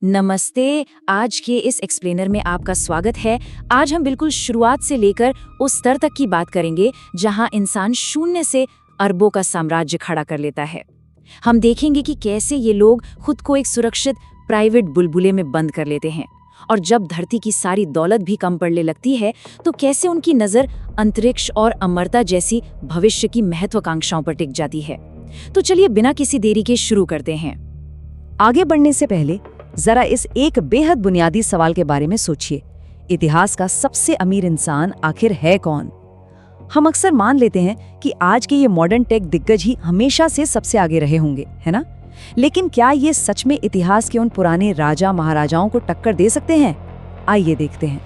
नमस्ते। आज के इस एक्सप्लेनर में आपका स्वागत है। आज हम बिल्कुल शुरुआत से लेकर उस स्तर तक की बात करेंगे जहां इंसान शून्य से अरबों का साम्राज्य खड़ा कर लेता है। हम देखेंगे कि कैसे ये लोग खुद को एक सुरक्षित प्राइवेट बुलबुले में बंद कर लेते हैं और जब धरती की सारी दौलत भी कम पड़ने लगती है तो कैसे उनकी नज़र अंतरिक्ष और अमरता जैसी भविष्य की महत्वाकांक्षाओं पर टिक जाती है। तो चलिए बिना किसी देरी के शुरू करते हैं। आगे बढ़ने से पहले जरा इस एक बेहद बुनियादी सवाल के बारे में सोचिए, इतिहास का सबसे अमीर इंसान आखिर है कौन? हम अक्सर मान लेते हैं कि आज के ये मॉडर्न टेक दिग्गज ही हमेशा से सबसे आगे रहे होंगे, है ना? लेकिन क्या ये सच में इतिहास के उन पुराने राजा महाराजाओं को टक्कर दे सकते हैं? आइए देखते हैं।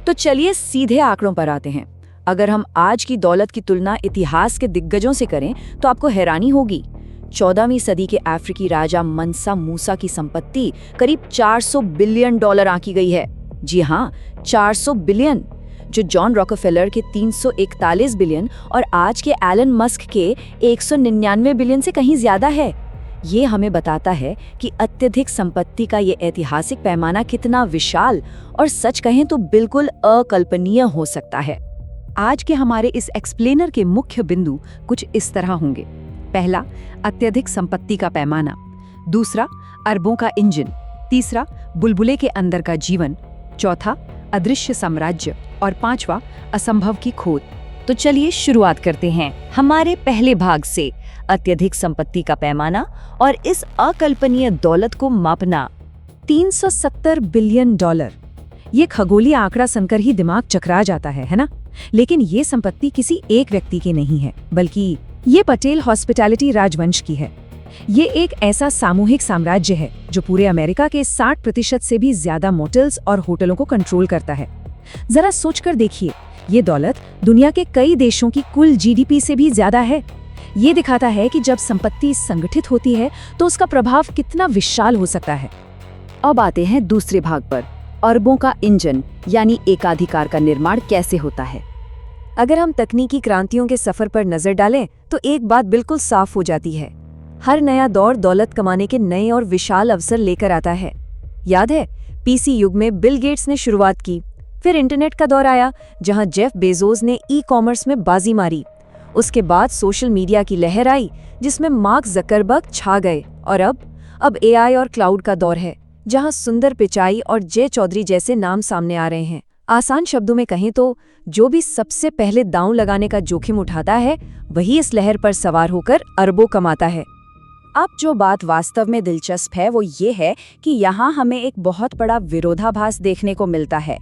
तो चलिए सीधे आंकड़ों पर आते हैं। अगर हम आज की दौलत की तुलना इतिहास के दिग्गजों से करें तो आपको हैरानी होगी। 14वीं सदी के अफ्रीकी राजा मनसा मूसा की संपत्ति करीब $400 बिलियन आंकी गई है। जी हाँ, 400 बिलियन, जो जॉन रॉकफेलर के 341 बिलियन और आज के एलन मस्क के 199 बिलियन से कहीं ज्यादा है। ये हमें बताता है कि अत्यधिक संपत्ति का ये ऐतिहासिक पैमाना कितना विशाल और सच कहें तो बिल्कुल अकल्पनीय हो सकता है। आज के हमारे इस एक्सप्लेनर के मुख्य बिंदु कुछ इस तरह होंगे। पहला, अत्यधिक संपत्ति का पैमाना। दूसरा, अरबों का इंजन। तीसरा, बुलबुले के अंदर का जीवन। चौथा, अदृश्य साम्राज्य। और पांचवा, असंभव की खोज। तो चलिए शुरुआत करते हैं हमारे पहले भाग से, अत्यधिक संपत्ति का पैमाना और इस अकल्पनीय दौलत को मापना। $370 बिलियन। ये खगोलीय आंकड़ा सुनकर ही दिमाग चकरा जाता है ना? लेकिन ये संपत्ति किसी एक व्यक्ति की नहीं है, बल्कि ये पटेल हॉस्पिटैलिटी राजवंश की है। ये एक ऐसा सामूहिक साम्राज्य है जो पूरे अमेरिका के 60% से भी ज्यादा मोटेल्स और होटलों को कंट्रोल करता है। जरा सोचकर देखिए, ये दौलत दुनिया के कई देशों की कुल जीडीपी से भी ज्यादा है। ये दिखाता है कि जब संपत्ति संगठित होती है तो उसका प्रभाव कितना विशाल हो सकता है। अब आते हैं दूसरे भाग पर, अरबों का इंजन यानी एकाधिकार का निर्माण कैसे होता है। अगर हम तकनीकी क्रांतियों के सफर पर नजर डालें तो एक बात बिल्कुल साफ हो जाती है। हर नया दौर दौलत कमाने के नए और विशाल अवसर लेकर आता है। याद है, पीसी युग में बिल गेट्स ने शुरुआत की, फिर इंटरनेट का दौर आया जहां जेफ बेजोस ने ई कॉमर्स में बाजी मारी। उसके बाद सोशल मीडिया की लहर आई जिसमें मार्क जकरबर्ग छा गए और अब एआई और क्लाउड का दौर है जहां सुंदर पिचाई और जे चौधरी जैसे नाम सामने आ रहे हैं। आसान शब्दों में कहें तो जो भी सबसे पहले दांव लगाने का जोखिम उठाता है वही इस लहर पर सवार होकर अरबों कमाता है। अब जो बात वास्तव में दिलचस्प है वो ये है कि यहाँ हमें एक बहुत बड़ा विरोधाभास देखने को मिलता है।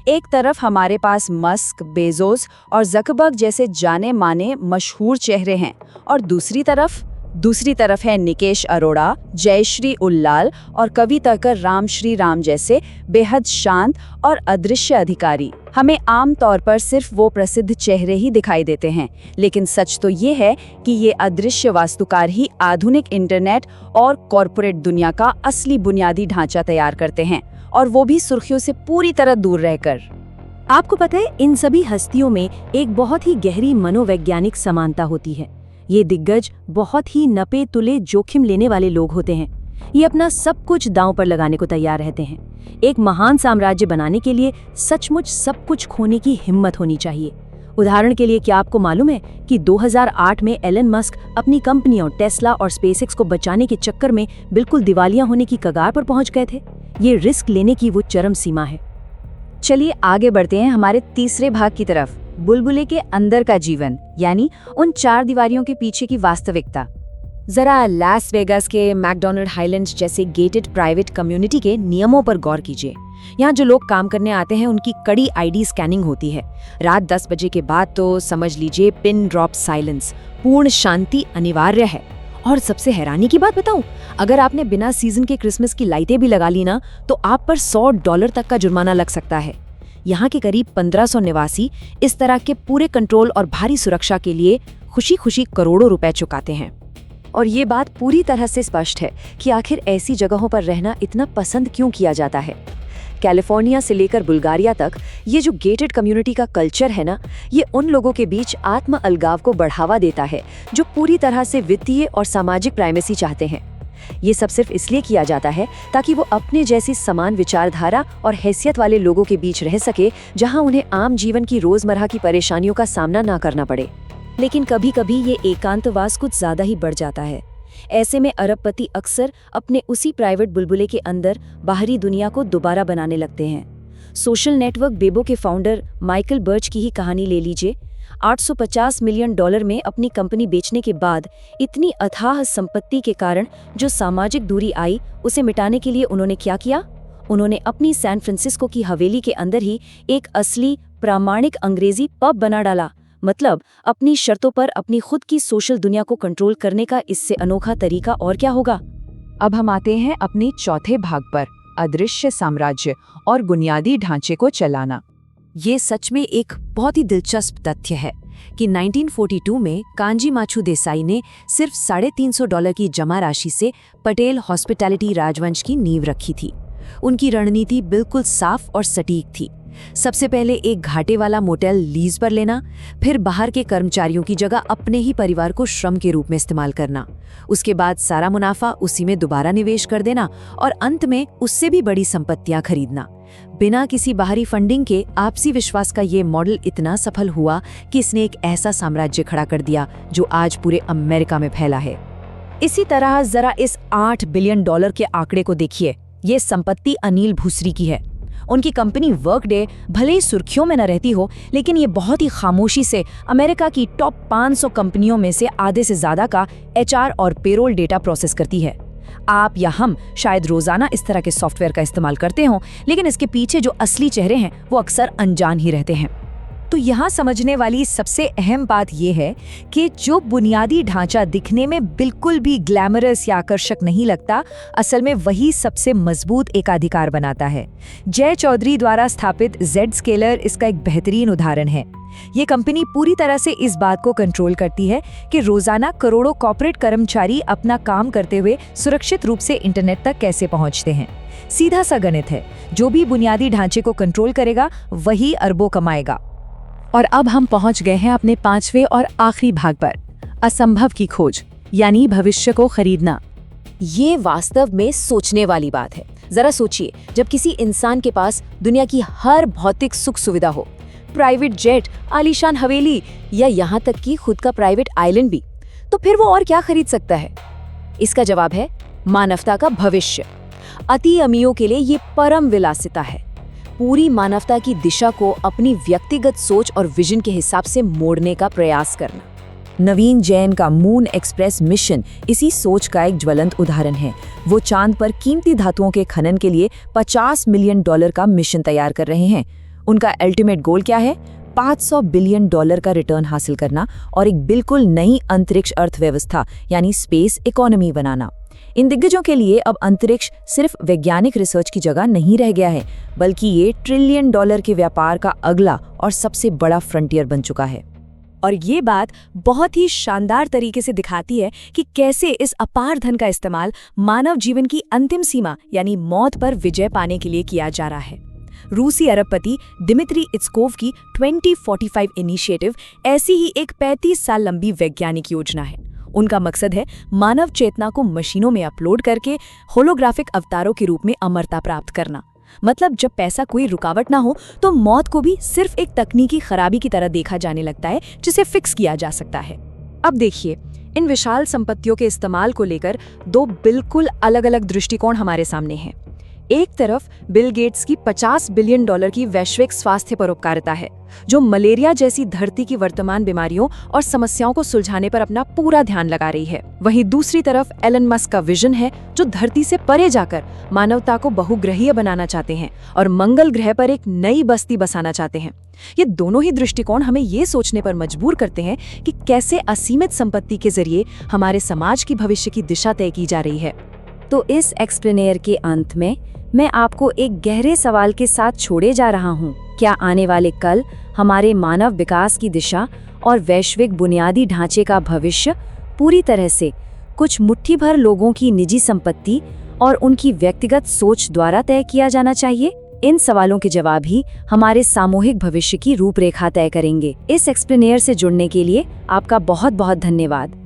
एक तरफ हमारे पास मस्क, बेजोस और जकरबर्ग जैसे जाने माने मशहूर चेहरे हैं और दूसरी तरफ है निकेश अरोड़ा, जयश्री उल्लाल और कविताकर राम श्री राम जैसे बेहद शांत और अदृश्य अधिकारी। हमें आम तौर पर सिर्फ वो प्रसिद्ध चेहरे ही दिखाई देते हैं, लेकिन सच तो ये है कि ये अदृश्य वास्तुकार ही आधुनिक इंटरनेट और कॉरपोरेट दुनिया का असली बुनियादी ढांचा तैयार करते हैं, और वो भी सुर्खियों से पूरी तरह दूर रहकर। आपको पता है, इन सभी हस्तियों में एक बहुत ही गहरी मनोवैज्ञानिक समानता होती है। ये दिग्गज बहुत ही नपे तुले जोखिम लेने वाले लोग होते हैं। ये अपना सब कुछ दांव पर लगाने को तैयार रहते हैं। एक महान साम्राज्य बनाने के लिए सचमुच सब कुछ खोने की हिम्मत होनी चाहिए। उदाहरण के लिए, क्या आपको मालूम है कि 2008 में एलन मस्क अपनी कंपनियों टेस्ला और स्पेसएक्स को बचाने के चक्कर में बिल्कुल दिवालिया होने की कगार पर पहुंच गए थे। ये रिस्क लेने की वो चरम सीमा है। चलिए आगे बढ़ते हैं हमारे तीसरे भाग की तरफ, बुलबुले के अंदर का जीवन, यानी उन चार दीवारियों के पीछे की वास्तविकता। जरा लास वेगास के मैकडोनल्ड हाइलैंड्स जैसे गेटेड प्राइवेट कम्युनिटी के नियमों पर गौर कीजिए। यहाँ जो लोग काम करने आते हैं उनकी कड़ी आईडी स्कैनिंग होती है। रात 10 बजे के बाद तो समझ लीजिए पिन ड्रॉप साइलेंस, पूर्ण शांति अनिवार्य है। और सबसे हैरानी की बात बताऊं, अगर आपने बिना सीजन के क्रिसमस की लाइटें भी लगा ली ना तो आप पर $100 तक का जुर्माना लग सकता है। यहाँ के करीब 1500 निवासी इस तरह के पूरे कंट्रोल और भारी सुरक्षा के लिए खुशी खुशी करोड़ों रुपए चुकाते हैं। और ये बात पूरी तरह से स्पष्ट है कि आखिर ऐसी जगहों पर रहना इतना पसंद क्यों किया जाता है। कैलिफोर्निया से लेकर बुल्गारिया तक ये जो गेटेड कम्युनिटी का कल्चर है ना, ये उन लोगों के बीच आत्म अलगाव को बढ़ावा देता है जो पूरी तरह से वित्तीय और सामाजिक प्राइवेसी चाहते हैं। ये सब सिर्फ इसलिए किया जाता है ताकि वो अपने जैसी समान विचारधारा और हैसियत वाले लोगों के बीच रह सके, जहां उन्हें आम जीवन की रोजमर्रा की परेशानियों का सामना ना करना पड़े। लेकिन कभी कभी ये एकांतवास कुछ ज्यादा ही बढ़ जाता है। ऐसे में अरबपति अक्सर अपने उसी प्राइवेट बुलबुले के अंदर बाहरी दुनिया को दोबारा बनाने लगते हैं। सोशल नेटवर्क बेबो के फाउंडर माइकल बर्च की ही कहानी ले लीजिए। $850 मिलियन में अपनी कंपनी बेचने के बाद इतनी अथाह संपत्ति के कारण जो सामाजिक दूरी आई, उसे मिटाने के लिए उन्होंने क्या किया? उन्होंने अपनी सैन फ्रांसिस्को की हवेली के अंदर ही एक असली प्रामाणिक अंग्रेजी पब बना डाला। मतलब अपनी शर्तों पर अपनी खुद की सोशल दुनिया को कंट्रोल करने का इससे अनोखा तरीका और क्या होगा। अब हम आते हैं अपने चौथे भाग पर, अदृश्य साम्राज्य और बुनियादी ढांचे को चलाना। ये सच में एक बहुत ही दिलचस्प तथ्य है कि 1942 में कांजी माछू देसाई ने सिर्फ $350 की जमा राशि से पटेल हॉस्पिटैलिटी राजवंश की नींव रखी थी। उनकी रणनीति बिल्कुल साफ और सटीक थी। सबसे पहले एक घाटे वाला मोटेल लीज पर लेना, फिर बाहर के कर्मचारियों की जगह अपने ही परिवार को श्रम के रूप में इस्तेमाल करना, उसके बाद सारा मुनाफा उसी में दोबारा निवेश कर देना और अंत में उससे भी बड़ी संपत्तियां खरीदना। बिना किसी बाहरी फंडिंग के आपसी विश्वास का ये मॉडल इतना सफल हुआ कि इसने एक ऐसा साम्राज्य खड़ा कर दिया जो आज पूरे अमेरिका में फैला है। इसी तरह जरा इस $8 बिलियन के आंकड़े को देखिए। ये संपत्ति अनिल भूसरी की है। उनकी कंपनी वर्कडे भले ही सुर्खियों में न रहती हो, लेकिन ये बहुत ही खामोशी से अमेरिका की टॉप 500 कंपनियों में से आधे से ज्यादा का HR और पेरोल डेटा प्रोसेस करती है। आप या हम शायद रोजाना इस तरह के सॉफ्टवेयर का इस्तेमाल करते हों, लेकिन इसके पीछे जो असली चेहरे हैं वो अक्सर अनजान ही रहते हैं। तो यहाँ समझने वाली सबसे अहम बात यह है कि जो बुनियादी ढांचा दिखने में बिल्कुल भी ग्लैमरस या आकर्षक नहीं लगता, असल में वही सबसे मजबूत एकाधिकार बनाता है। जय चौधरी द्वारा स्थापित Zscaler इसका एक बेहतरीन उदाहरण है। ये कंपनी पूरी तरह से इस बात को कंट्रोल करती है कि रोजाना करोड़ों कॉर्पोरेट कर्मचारी अपना काम करते हुए सुरक्षित रूप से इंटरनेट तक कैसे पहुंचते हैं। सीधा सा गणित है, जो भी बुनियादी ढांचे को कंट्रोल करेगा वही अरबों कमाएगा। और अब हम पहुंच गए हैं अपने 5वें और आखिरी भाग पर, असंभव की खोज यानी भविष्य को खरीदना। ये वास्तव में सोचने वाली बात है। जरा सोचिए, जब किसी इंसान के पास दुनिया की हर भौतिक सुख सुविधा हो, प्राइवेट जेट, आलीशान हवेली या यहाँ तक कि खुद का प्राइवेट आइलैंड भी, तो फिर वो और क्या खरीद सकता है? इसका जवाब है मानवता का भविष्य। अति अमीरों के लिए ये परम विलासिता है। पूरी मानवता की दिशा को अपनी व्यक्तिगत सोच और विजन के हिसाब से मोड़ने का प्रयास करना। नवीन जैन का मून एक्सप्रेस मिशन इसी सोच का एक ज्वलंत उदाहरण है। वो चांद पर कीमती धातुओं के खनन के लिए $50 मिलियन का मिशन तैयार कर रहे हैं। उनका अल्टीमेट गोल क्या है? $500 बिलियन का रिटर्न हासिल करना और एक बिल्कुल नई अंतरिक्ष अर्थव्यवस्था यानी स्पेस इकोनॉमी बनाना। इन दिग्गजों के लिए अब अंतरिक्ष सिर्फ वैज्ञानिक रिसर्च की जगह नहीं रह गया है, बल्कि ये $1 ट्रिलियन के व्यापार का अगला और सबसे बड़ा फ्रंटियर बन चुका है। और ये बात बहुत ही शानदार तरीके से दिखाती है कि कैसे इस अपार धन का इस्तेमाल मानव जीवन की अंतिम सीमा यानी मौत पर विजय पाने के लिए किया जा रहा है। रूसी अरबपति दिमित्री इत्सकोव की 2045 इनिशिएटिव ऐसी ही एक 35 साल लंबी वैज्ञानिक योजना है। उनका मकसद है मानव चेतना को मशीनों में अपलोड करके होलोग्राफिक अवतारों के रूप में अमरता प्राप्त करना। मतलब जब पैसा कोई रुकावट ना हो तो मौत को भी सिर्फ एक तकनीकी खराबी की तरह देखा जाने लगता है, जिसे फिक्स किया जा सकता है। अब देखिए, इन विशाल संपत्तियों के इस्तेमाल को लेकर दो बिल्कुल अलग अलग दृष्टिकोण हमारे सामने हैं। एक तरफ बिल गेट्स की $50 बिलियन की वैश्विक स्वास्थ्य परोपकारिता है, जो मलेरिया जैसी धरती की वर्तमान बीमारियों और समस्याओं को सुलझाने पर अपना पूरा ध्यान लगा रही है। वहीं दूसरी तरफ एलन मस्क का विजन है, जो धरती से परे जाकर मानवता को बहुग्रहीय बनाना चाहते हैं और मंगल ग्रह पर एक नई बस्ती बसाना चाहते हैं। ये दोनों ही दृष्टिकोण हमें ये सोचने पर मजबूर करते हैं कि कैसे असीमित संपत्ति के जरिए हमारे समाज की भविष्य की दिशा तय की जा रही है। तो इस एक्सप्लेनेयर के अंत में मैं आपको एक गहरे सवाल के साथ छोड़े जा रहा हूँ। क्या आने वाले कल हमारे मानव विकास की दिशा और वैश्विक बुनियादी ढांचे का भविष्य पूरी तरह से कुछ मुट्ठी भर लोगों की निजी संपत्ति और उनकी व्यक्तिगत सोच द्वारा तय किया जाना चाहिए? इन सवालों के जवाब ही हमारे सामूहिक भविष्य की रूपरेखा तय करेंगे। इस एक्सप्लेनेयर से जुड़ने के लिए आपका बहुत बहुत धन्यवाद।